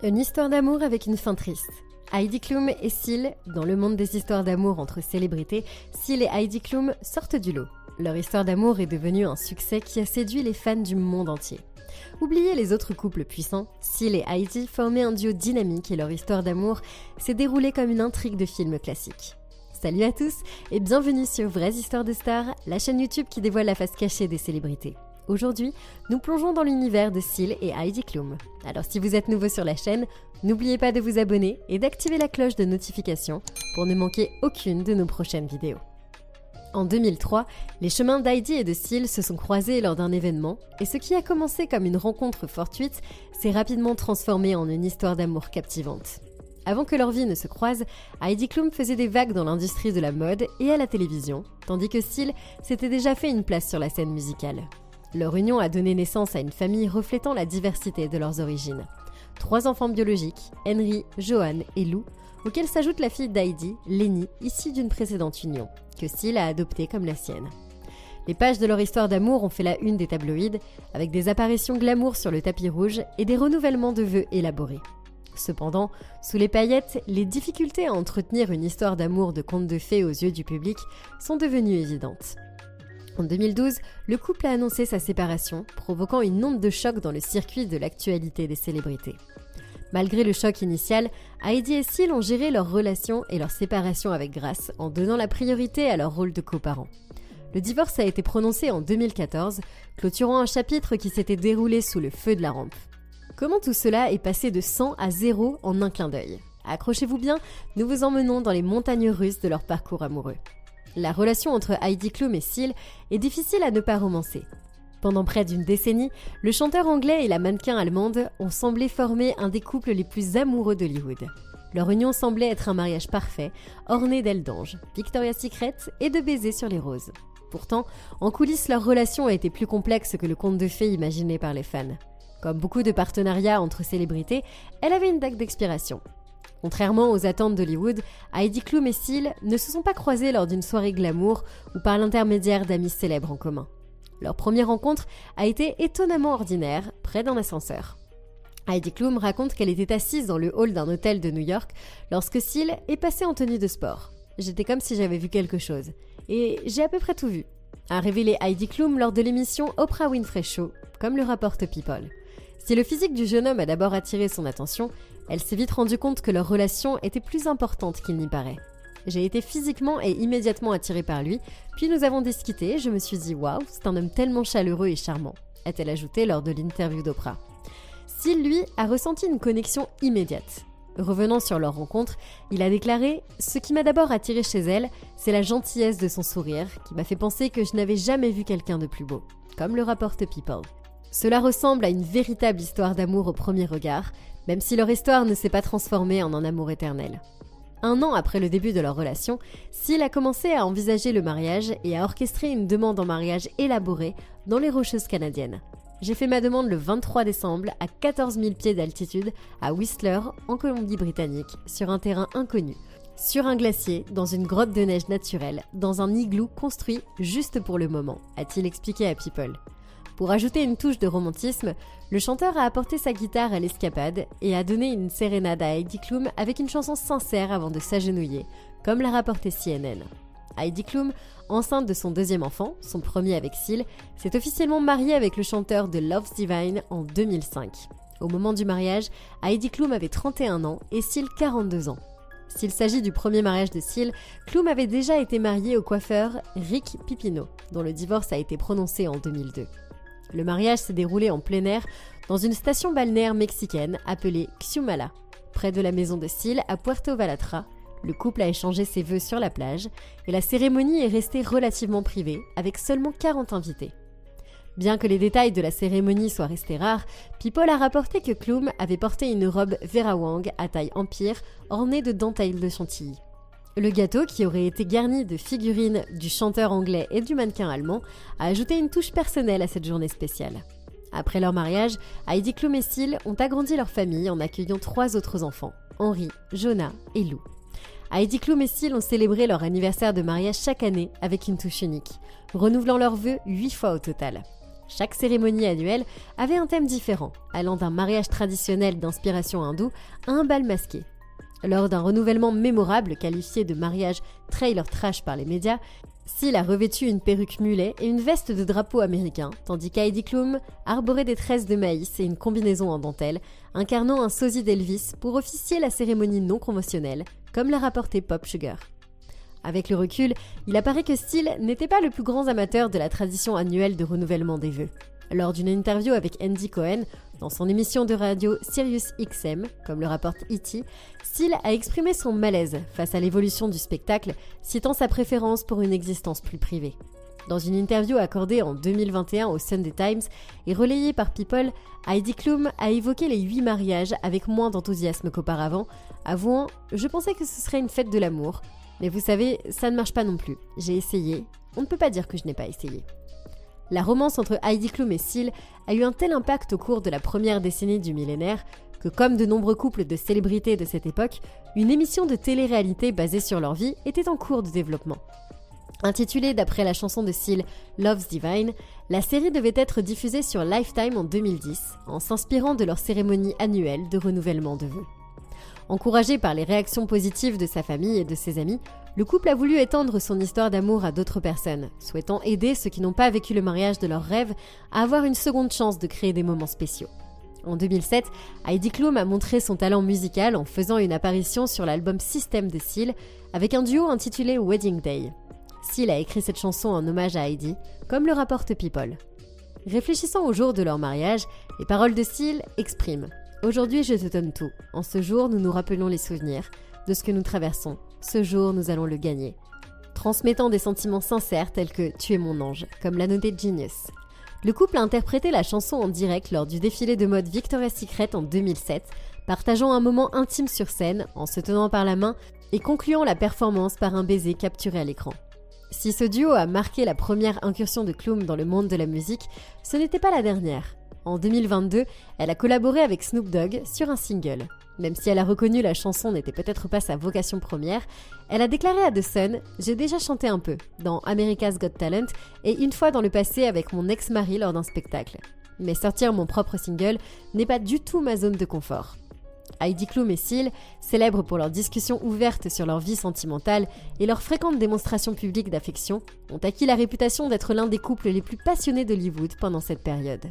Une histoire d'amour avec une fin triste. Heidi Klum et Seal, dans le monde des histoires d'amour entre célébrités, Seal et Heidi Klum sortent du lot. Leur histoire d'amour est devenue un succès qui a séduit les fans du monde entier. Oubliez les autres couples puissants, Seal et Heidi formaient un duo dynamique et leur histoire d'amour s'est déroulée comme une intrigue de film classique. Salut à tous et bienvenue sur Vraies Histoires de Stars, la chaîne YouTube qui dévoile la face cachée des célébrités. Aujourd'hui, nous plongeons dans l'univers de Seal et Heidi Klum. Alors si vous êtes nouveau sur la chaîne, n'oubliez pas de vous abonner et d'activer la cloche de notification pour ne manquer aucune de nos prochaines vidéos. En 2003, les chemins d'Heidi et de Seal se sont croisés lors d'un événement et ce qui a commencé comme une rencontre fortuite s'est rapidement transformé en une histoire d'amour captivante. Avant que leur vie ne se croise, Heidi Klum faisait des vagues dans l'industrie de la mode et à la télévision, tandis que Seal s'était déjà fait une place sur la scène musicale. Leur union a donné naissance à une famille reflétant la diversité de leurs origines. 3 enfants biologiques, Henry, Joanne et Lou, auxquels s'ajoute la fille d'Heidi, Lenny, issue d'une précédente union, que Seal a adoptée comme la sienne. Les pages de leur histoire d'amour ont fait la une des tabloïds, avec des apparitions glamour sur le tapis rouge et des renouvellements de vœux élaborés. Cependant, sous les paillettes, les difficultés à entretenir une histoire d'amour de conte de fées aux yeux du public sont devenues évidentes. En 2012, le couple a annoncé sa séparation, provoquant une onde de choc dans le circuit de l'actualité des célébrités. Malgré le choc initial, Heidi et Seal ont géré leur relation et leur séparation avec grâce en donnant la priorité à leur rôle de coparents. Le divorce a été prononcé en 2014, clôturant un chapitre qui s'était déroulé sous le feu de la rampe. Comment tout cela est passé de 100 à 0 en un clin d'œil? Accrochez-vous bien, nous vous emmenons dans les montagnes russes de leur parcours amoureux. La relation entre Heidi Klum et Seal est difficile à ne pas romancer. Pendant près d'une décennie, le chanteur anglais et la mannequin allemande ont semblé former un des couples les plus amoureux d'Hollywood. Leur union semblait être un mariage parfait, orné d'ailes d'ange, Victoria's Secret et de baisers sur les roses. Pourtant, en coulisses, leur relation a été plus complexe que le conte de fées imaginé par les fans. Comme beaucoup de partenariats entre célébrités, elle avait une date d'expiration. Contrairement aux attentes d'Hollywood, Heidi Klum et Seal ne se sont pas croisés lors d'une soirée glamour ou par l'intermédiaire d'amis célèbres en commun. Leur première rencontre a été étonnamment ordinaire, près d'un ascenseur. Heidi Klum raconte qu'elle était assise dans le hall d'un hôtel de New York lorsque Seal est passé en tenue de sport. « J'étais comme si j'avais vu quelque chose. Et j'ai à peu près tout vu », a révélé Heidi Klum lors de l'émission Oprah Winfrey Show, comme le rapporte People. Si le physique du jeune homme a d'abord attiré son attention, elle s'est vite rendue compte que leur relation était plus importante qu'il n'y paraît. J'ai été physiquement et immédiatement attirée par lui, puis nous avons discuté et je me suis dit « Waouh, c'est un homme tellement chaleureux et charmant », a-t-elle ajouté lors de l'interview d'Oprah. Seal, lui, a ressenti une connexion immédiate. Revenant sur leur rencontre, il a déclaré « Ce qui m'a d'abord attiré chez elle, c'est la gentillesse de son sourire qui m'a fait penser que je n'avais jamais vu quelqu'un de plus beau », comme le rapporte People. Cela ressemble à une véritable histoire d'amour au premier regard, même si leur histoire ne s'est pas transformée en un amour éternel. 1 an après le début de leur relation, Seal a commencé à envisager le mariage et à orchestrer une demande en mariage élaborée dans les Rocheuses canadiennes. J'ai fait ma demande le 23 décembre à 14 000 pieds d'altitude à Whistler, en Colombie-Britannique, sur un terrain inconnu, sur un glacier, dans une grotte de neige naturelle, dans un igloo construit juste pour le moment, a-t-il expliqué à People. Pour ajouter une touche de romantisme, le chanteur a apporté sa guitare à l'escapade et a donné une sérénade à Heidi Klum avec une chanson sincère avant de s'agenouiller, comme l'a rapporté CNN. Heidi Klum, enceinte de son 2e enfant, son premier avec Seal, s'est officiellement mariée avec le chanteur de Love's Divine en 2005. Au moment du mariage, Heidi Klum avait 31 ans et Seal 42 ans. S'il s'agit du premier mariage de Seal, Klum avait déjà été mariée au coiffeur Rick Pipino, dont le divorce a été prononcé en 2002. Le mariage s'est déroulé en plein air dans une station balnéaire mexicaine appelée Xumala. Près de la maison de Seal, à Puerto Vallarta, le couple a échangé ses vœux sur la plage et la cérémonie est restée relativement privée, avec seulement 40 invités. Bien que les détails de la cérémonie soient restés rares, People a rapporté que Klum avait porté une robe Vera Wang à taille empire ornée de dentelles de chantilly. Le gâteau, qui aurait été garni de figurines du chanteur anglais et du mannequin allemand, a ajouté une touche personnelle à cette journée spéciale. Après leur mariage, Heidi Klum et Seal ont agrandi leur famille en accueillant 3 autres enfants, Henry, Jonah et Lou. Heidi Klum et Seal ont célébré leur anniversaire de mariage chaque année avec une touche unique, renouvelant leurs vœux 8 fois au total. Chaque cérémonie annuelle avait un thème différent, allant d'un mariage traditionnel d'inspiration hindoue à un bal masqué. Lors d'un renouvellement mémorable qualifié de mariage trailer trash par les médias, Seal a revêtu une perruque mulet et une veste de drapeau américain, tandis qu'Heidi Klum arborait des tresses de maïs et une combinaison en dentelle, incarnant un sosie d'Elvis pour officier la cérémonie non conventionnelle, comme l'a rapporté Pop Sugar. Avec le recul, il apparaît que Seal n'était pas le plus grand amateur de la tradition annuelle de renouvellement des vœux. Lors d'une interview avec Andy Cohen, dans son émission de radio Sirius XM, comme le rapporte E.T., Seal a exprimé son malaise face à l'évolution du spectacle, citant sa préférence pour une existence plus privée. Dans une interview accordée en 2021 au Sunday Times et relayée par People, Heidi Klum a évoqué les 8 mariages avec moins d'enthousiasme qu'auparavant, avouant « Je pensais que ce serait une fête de l'amour, mais vous savez, ça ne marche pas non plus. J'ai essayé, on ne peut pas dire que je n'ai pas essayé. » La romance entre Heidi Klum et Seal a eu un tel impact au cours de la première décennie du millénaire que, comme de nombreux couples de célébrités de cette époque, une émission de télé-réalité basée sur leur vie était en cours de développement. Intitulée d'après la chanson de Seal Love's Divine, la série devait être diffusée sur Lifetime en 2010, en s'inspirant de leur cérémonie annuelle de renouvellement de vœux. Encouragé par les réactions positives de sa famille et de ses amis, le couple a voulu étendre son histoire d'amour à d'autres personnes, souhaitant aider ceux qui n'ont pas vécu le mariage de leurs rêves à avoir une seconde chance de créer des moments spéciaux. En 2007, Heidi Klum a montré son talent musical en faisant une apparition sur l'album System de Seal avec un duo intitulé Wedding Day. Seal a écrit cette chanson en hommage à Heidi, comme le rapporte People. Réfléchissant au jour de leur mariage, les paroles de Seal expriment « Aujourd'hui, je te donne tout. En ce jour, nous nous rappelons les souvenirs de ce que nous traversons. Ce jour, nous allons le gagner. » Transmettant des sentiments sincères tels que « Tu es mon ange », comme l'a noté Genius. Le couple a interprété la chanson en direct lors du défilé de mode Victoria's Secret en 2007, partageant un moment intime sur scène en se tenant par la main et concluant la performance par un baiser capturé à l'écran. Si ce duo a marqué la première incursion de Klum dans le monde de la musique, ce n'était pas la dernière. En 2022, elle a collaboré avec Snoop Dogg sur un single. Même si elle a reconnu la chanson n'était peut-être pas sa vocation première, elle a déclaré à The Sun « J'ai déjà chanté un peu, dans America's Got Talent et une fois dans le passé avec mon ex-mari lors d'un spectacle. Mais sortir mon propre single n'est pas du tout ma zone de confort. » Heidi Klum et Seal, célèbres pour leurs discussions ouvertes sur leur vie sentimentale et leurs fréquentes démonstrations publiques d'affection, ont acquis la réputation d'être l'un des couples les plus passionnés d'Hollywood pendant cette période.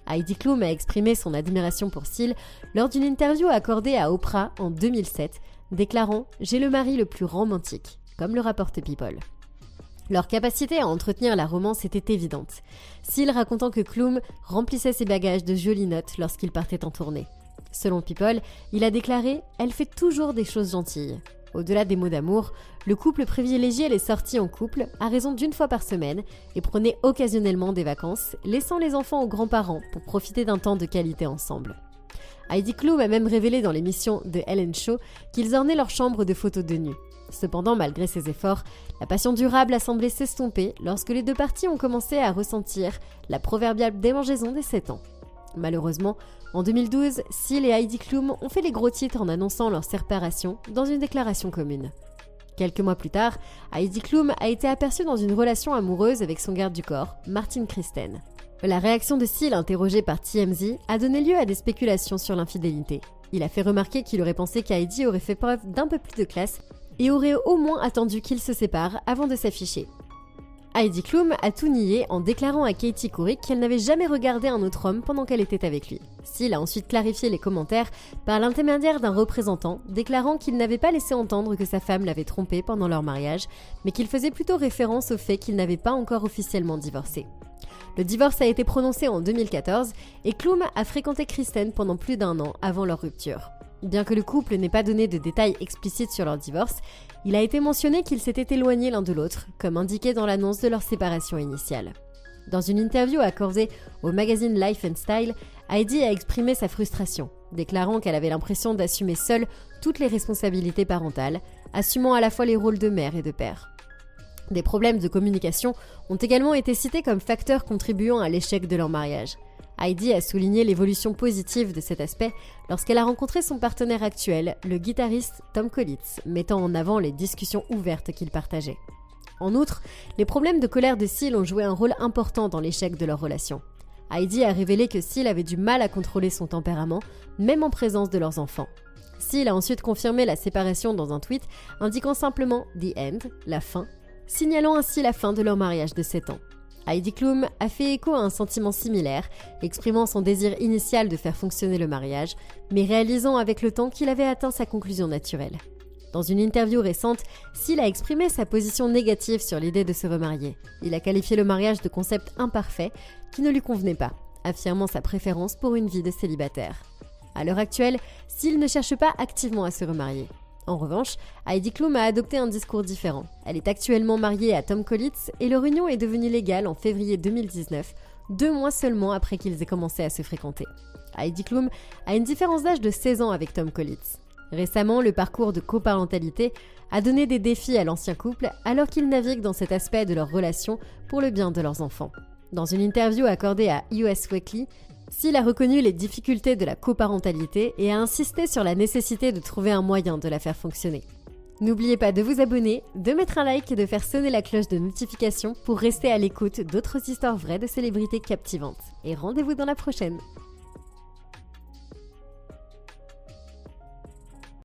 Heidi Klum a exprimé son admiration pour Seal lors d'une interview accordée à Oprah en 2007, déclarant « J'ai le mari le plus romantique », comme le rapporte People. Leur capacité à entretenir la romance était évidente, Seal racontant que Klum remplissait ses bagages de jolies notes lorsqu'il partait en tournée. Selon People, il a déclaré « Elle fait toujours des choses gentilles ». Au-delà des mots d'amour, le couple privilégiait les sorties en couple à raison d'1 fois par semaine et prenait occasionnellement des vacances, laissant les enfants aux grands-parents pour profiter d'un temps de qualité ensemble. Heidi Klum a même révélé dans l'émission The Ellen Show qu'ils ornaient leur chambre de photos de nu. Cependant, malgré ses efforts, la passion durable a semblé s'estomper lorsque les deux parties ont commencé à ressentir la proverbiale démangeaison des 7 ans. Malheureusement, en 2012, Seal et Heidi Klum ont fait les gros titres en annonçant leur séparation dans une déclaration commune. Quelques mois plus tard, Heidi Klum a été aperçue dans une relation amoureuse avec son garde du corps, Martin Kristen. La réaction de Seal, interrogé par TMZ, a donné lieu à des spéculations sur l'infidélité. Il a fait remarquer qu'il aurait pensé qu'Heidi aurait fait preuve d'un peu plus de classe et aurait au moins attendu qu'ils se séparent avant de s'afficher. Heidi Klum a tout nié en déclarant à Katie Couric qu'elle n'avait jamais regardé un autre homme pendant qu'elle était avec lui. Seal a ensuite clarifié les commentaires par l'intermédiaire d'un représentant, déclarant qu'il n'avait pas laissé entendre que sa femme l'avait trompé pendant leur mariage, mais qu'il faisait plutôt référence au fait qu'il n'avait pas encore officiellement divorcé. Le divorce a été prononcé en 2014 et Klum a fréquenté Kristen pendant plus d'1 an avant leur rupture. Bien que le couple n'ait pas donné de détails explicites sur leur divorce, il a été mentionné qu'ils s'étaient éloignés l'un de l'autre, comme indiqué dans l'annonce de leur séparation initiale. Dans une interview accordée au magazine Life and Style, Heidi a exprimé sa frustration, déclarant qu'elle avait l'impression d'assumer seule toutes les responsabilités parentales, assumant à la fois les rôles de mère et de père. Des problèmes de communication ont également été cités comme facteurs contribuant à l'échec de leur mariage. Heidi a souligné l'évolution positive de cet aspect lorsqu'elle a rencontré son partenaire actuel, le guitariste Tom Collitz, mettant en avant les discussions ouvertes qu'ils partageaient. En outre, les problèmes de colère de Seal ont joué un rôle important dans l'échec de leur relation. Heidi a révélé que Seal avait du mal à contrôler son tempérament, même en présence de leurs enfants. Seal a ensuite confirmé la séparation dans un tweet, indiquant simplement « the end », la fin, signalant ainsi la fin de leur mariage de 7 ans. Heidi Klum a fait écho à un sentiment similaire, exprimant son désir initial de faire fonctionner le mariage, mais réalisant avec le temps qu'il avait atteint sa conclusion naturelle. Dans une interview récente, Seal a exprimé sa position négative sur l'idée de se remarier. Il a qualifié le mariage de concept imparfait qui ne lui convenait pas, affirmant sa préférence pour une vie de célibataire. À l'heure actuelle, Seal ne cherche pas activement à se remarier. En revanche, Heidi Klum a adopté un discours différent. Elle est actuellement mariée à Tom Collitz et leur union est devenue légale en février 2019, 2 mois seulement après qu'ils aient commencé à se fréquenter. Heidi Klum a une différence d'âge de 16 ans avec Tom Collitz. Récemment, le parcours de coparentalité a donné des défis à l'ancien couple alors qu'ils naviguent dans cet aspect de leur relation pour le bien de leurs enfants. Dans une interview accordée à US Weekly, Seal a reconnu les difficultés de la coparentalité et a insisté sur la nécessité de trouver un moyen de la faire fonctionner. N'oubliez pas de vous abonner, de mettre un like et de faire sonner la cloche de notification pour rester à l'écoute d'autres histoires vraies de célébrités captivantes. Et rendez-vous dans la prochaine!